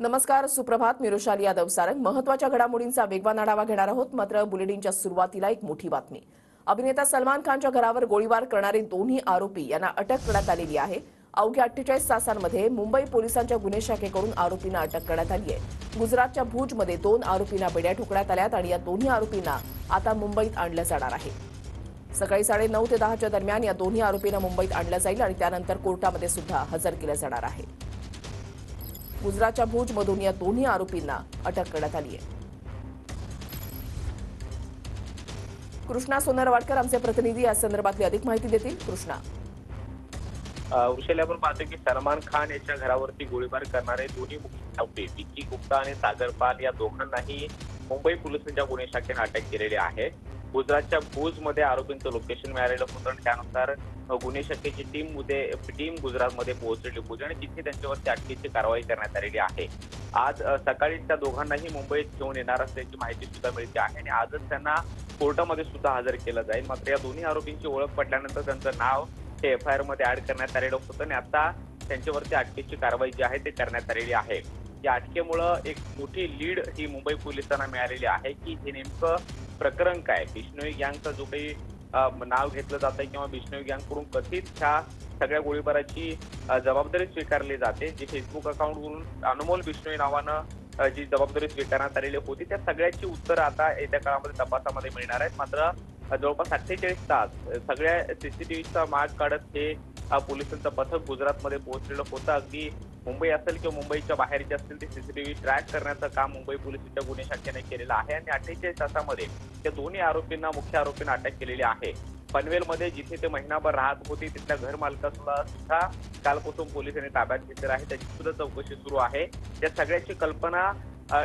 नमस्कार, सुप्रभात. मी रुशाली यादव सारंग. महत्त्वाच्या घडामोडींचा वेगवान आढावा घेणार आहोत. मात्र बुलेटिनच्या सुरुवातीला एक मोठी बातमी. अभिनेता सलमान खानच्या घरावर गोळीबार करणारे दोन्ही आरोपी यांना अटक करण्यात आलेली आहे. अवघ्या 48 तासांमध्ये मुंबई पोलिसांच्या गुन्हे शाखेकडून आरोपींना अटक करण्यात आली आहे. गुजरातच्या भुजमध्ये 2 आरोपींना बेड्या ठोकण्यात आल्यात आणि या दोन्ही आरोपींना आता मुंबईत आणलं जाणार आहे. सकाळी 9:30 ते 10च्या दरम्यान या दोन्ही आरोपींना मुंबईत आणलं जाईल आणि त्यानंतर कोर्टामध्ये सुद्धा हजर केलं जाणार आहे. गुजरातच्या भुजमधून या दोन्ही आरोपींना अटक करण्यात आली आहे. कृष्णा सोनरवाडकर आमचे प्रतिनिधी या संदर्भातली अधिक माहिती देतील. कृष्णा. वृषाली, आपण पाहतो की सलमान खान याच्या घरावरती गोळीबार करणारे दोन्ही मुख्य आरोपी विक्की गुप्ता आणि सागर पाल या दोघांनाही मुंबई पोलिसांच्या गुन्हे शाखेने अटक केलेली आहे. गुजरातच्या भुजमध्ये आरोपींचं लोकेशन मिळालेलं होतं आणि त्यानुसार गुन्हे शाखेची टीम गुजरातमध्ये पोहोचलेली होती आणि तिथे त्यांच्यावरती अटकेची कारवाई करण्यात आलेली आहे. आज सकाळी त्या दोघांनाही मुंबईत घेऊन येणार असल्याची माहिती सुद्धा मिळते आहे आणि आजच त्यांना कोर्टामध्ये सुद्धा हजर केलं जाईल. मात्र या दोन्ही आरोपींची ओळख पटल्यानंतर त्यांचं नाव हे FIR मध्ये ऍड करण्यात आलेलं होतं आणि आता त्यांच्यावरती अटकेची कारवाई जी आहे ते करण्यात आलेली आहे. या अटकेमुळं एक मोठी लीड ही मुंबई पोलिसांना मिळालेली आहे की हे नेमकं प्रकरण काय, बिश्नोई गँगचं जो काही नाव घेतलं जात आहे किंवा बिश्नोई गँगकडून कथित ह्या सगळ्या गोळीबाराची जबाबदारी स्वीकारली जाते. जी फेसबुक अकाउंटवरून अनमोल बिश्नोई नावानं जी जबाबदारी स्वीकारण्यात आलेली होती त्या सगळ्याची उत्तरं आता येत्या काळामध्ये तपासामध्ये मिळणार आहेत. मात्र जवळपास 48 तास सगळ्या CCTVचा माग काढत हे पोलिसांचं पथक गुजरातमध्ये पोहोचलेलं होतं. अगदी मुंबई असेल किंवा मुंबईच्या बाहेरचे असतील ते CCTV ट्रॅक करण्याचं काम मुंबई पोलिसांच्या गुन्हे शाखेने केलेलं आहे आणि 48 तासामध्ये त्या दोन्ही आरोपींना, मुख्य आरोपींना अटक केलेली आहे. पनवेलमध्ये जिथे ते महिनाभर राहत होते तिथल्या घर मालकाला सुद्धा कालपासून पोलिसांनी ताब्यात घेतलेलं आहे. त्याची सुद्धा चौकशी सुरू आहे. या सगळ्याची कल्पना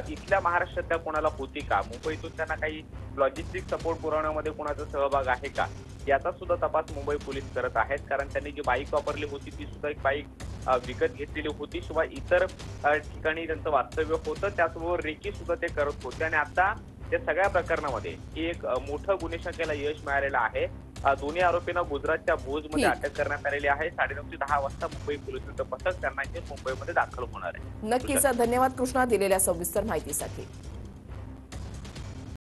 इथल्या महाराष्ट्रातल्या कोणाला होती का, मुंबईतून त्यांना काही लॉजिस्टिक सपोर्ट पुरवण्यामध्ये कोणाचा सहभाग आहे का, याचा सुद्धा तपास मुंबई पोलीस करत आहेत. कारण त्यांनी जी बाईक वापरली होती ती सुद्धा एक बाईक विकत घेतलेली होती. शिवाय इतर ठिकाणी त्यांचं वास्तव्य होतं, त्याचबरोबर रेकी सुद्धा ते करत होते आणि आता या सगळ्या प्रकरणामध्ये एक मोठं गुन्हे शाखेला यश मिळालेलं आहे. दोन्ही आरोपींना गुजरातच्या भुजमध्ये अटक करण्यात आलेली आहे. 9:30 ते 10 वाजता मुंबई पोलिसांचं पथक त्यांना मुंबईमध्ये दाखल होणार आहे. नक्कीच. धन्यवाद कृष्णा दिलेल्या सविस्तर माहितीसाठी.